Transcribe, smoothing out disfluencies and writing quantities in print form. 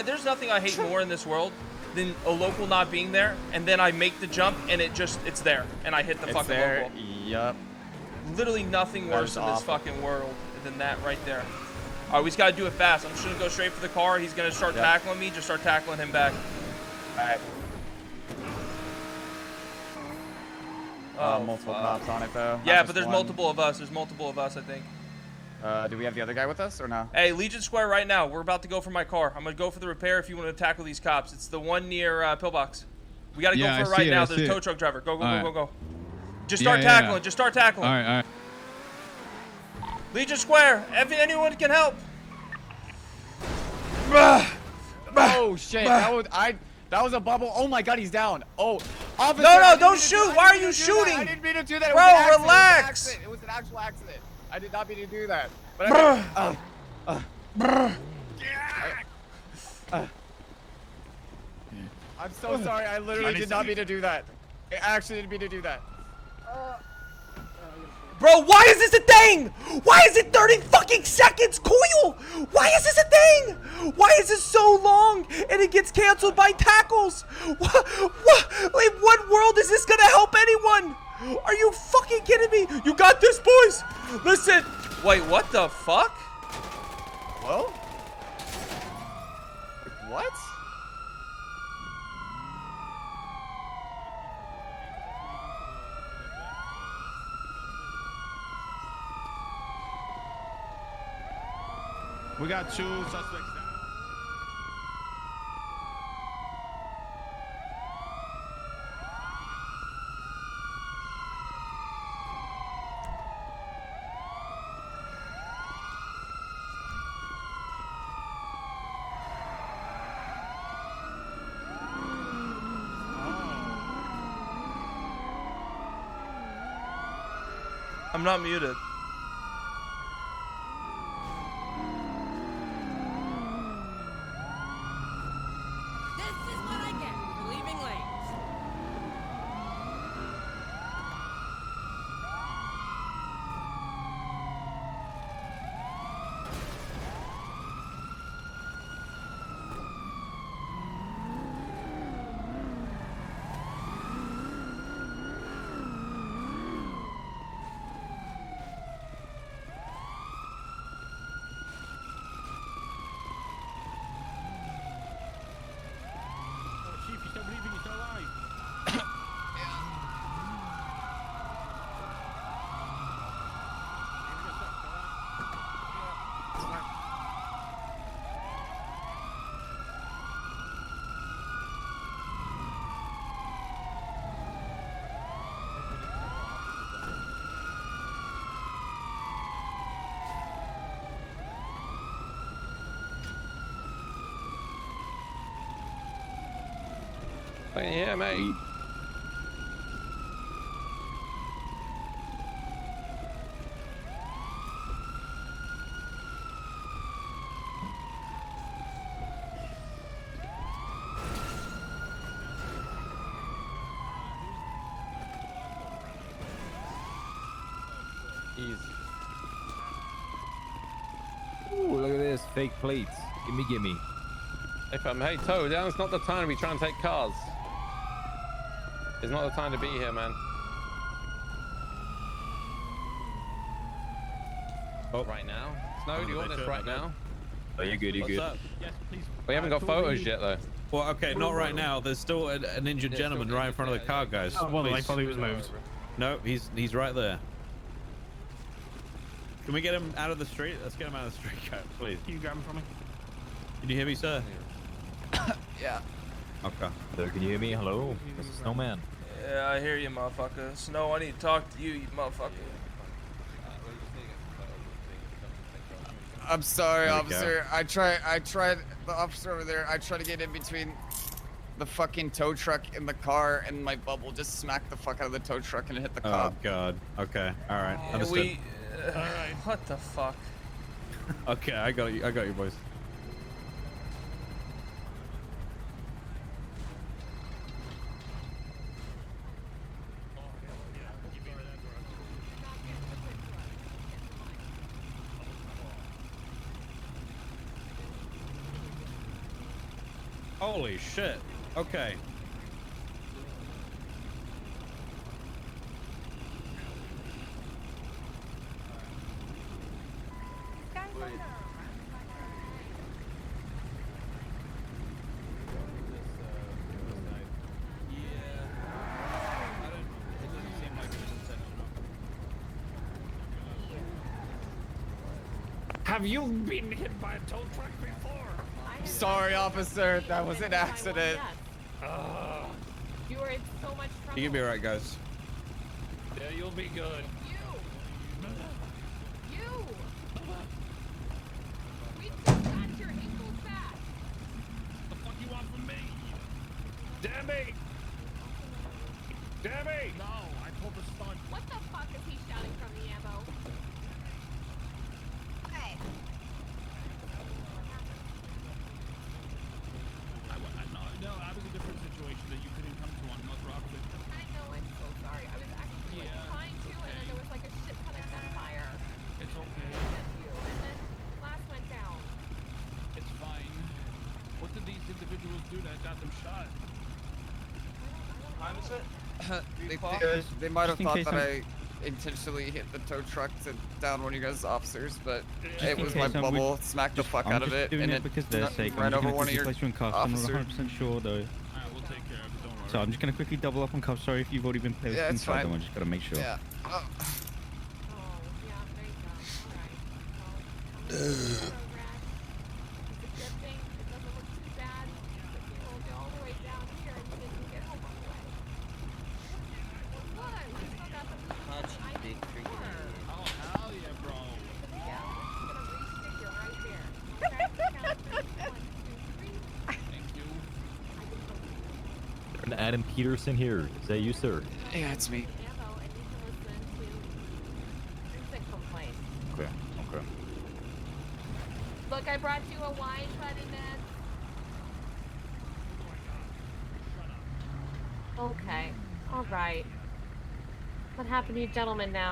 there's nothing I hate more in this world than a local not being there, and then I make the jump and it's there, and I hit the fucking local. Yup. Literally nothing worse in this fucking world than that right there. All right, we just gotta do it fast. I'm just gonna go straight for the car. He's gonna start tackling me. Just start tackling him back. All right. Oh, multiple cops on it though. Yeah, but there's multiple of us. There's multiple of us, I think. Do we have the other guy with us or no? Hey, Legion Square right now. We're about to go for my car. I'm gonna go for the repair if you want to tackle these cops. It's the one near Pillbox. We gotta go for it right now. There's a tow truck driver. Go, go, go, go, go. Just start tackling. Just start tackling. All right, all right. Legion Square. If anyone can help. Oh shit! That was a bubble. Oh my god, he's down. Oh, officer, no, don't shoot. Why are you shooting? I didn't mean to do that. Bro, relax. It was an actual accident. I did not mean to do that. But I'm so sorry. I literally did not mean to do that. I actually didn't mean to do that. Bro, why is this a thing? Why is it 30 fucking seconds, Coil? Why is this a thing? Why is this so long and it gets canceled by tackles? What? In what world is this gonna help anyone? Are you fucking kidding me? You got this, boys. Listen. Wait, what the fuck? Whoa? What? We got 2 suspects down. I'm not muted. Yeah, mate. Easy. Ooh, look at this. Fake plates. Gimme. Hey, Toe, now's not the time to be trying to take cars. It's not the time to be here, man. Oh, right now? Snow, do you want this right now? Oh, you're good, What's up? Yes, please. We haven't got photos yet, though. Well, okay, not right now. There's still an injured gentleman right in front of the car, guys. Oh, well, I thought he was moved. No, he's right there. Can we get him out of the street? Let's get him out of the street, guys, please. Can you grab him from me? Can you hear me, sir? Yeah. Okay. Sir, can you hear me? Hello? This is Snowman. Yeah, I hear you, motherfucker. Snow, I need to talk to you, you motherfucker. I'm sorry, officer. I tried the officer over there. I tried to get in between the fucking tow truck and the car, and my bubble just smacked the fuck out of the tow truck and it hit the cop. Oh God. Okay. All right. Understood. Alright. What the fuck? Okay, I got you. I got you, boys. Holy shit. Okay. Have you been hit by a tow truck before? Sorry, officer. That was an accident. You were in so much trouble. You'll be alright, guys. Yeah, you'll be good. You! We just got your ankles back. What the fuck you want from me? Debbie! Debbie! No, I told her son. What the fuck is he shouting from the ammo? Hey. No, I was a different situation that you couldn't come to on North Rockford. I know, I'm so sorry. I was actually trying to, and then there was like a shit ton of gunfire. It's okay. Against you, and then glass went down. It's fine. What did these individuals do that got them shot? Time is it? They might have thought that I intentionally hit the tow truck to down one of you guys' officers, but it was my bubble. Smacked the fuck out of it, and it because they're sake. ran over one of your place you in cuffs. I'm not officers. 100% sure though. Alright, we'll take care of it, don't worry. So I'm just gonna quickly double up on cuffs. Sorry if you've already been placed Yeah, it's inside them. fine. I just gotta make sure. Yeah. Oh, yeah, there you go. Alright. Well, it's a good thing. It doesn't look too bad. But you rolled it all the way down here and you didn't get home all the way. Well, good. We still got the Hutch, big freaking idiot. Oh, hell yeah, bro. Yeah, I'm just gonna re-stick you right there. Okay? Count 1, 2, 3. Thank you. And Adam Peterson here. Is that you, sir? Yeah, it's me. Ammo, and you can listen to music complaints. Okay. Okay. Look, I brought you a wine, buddy, man. Okay. All right. What happened to you gentlemen now?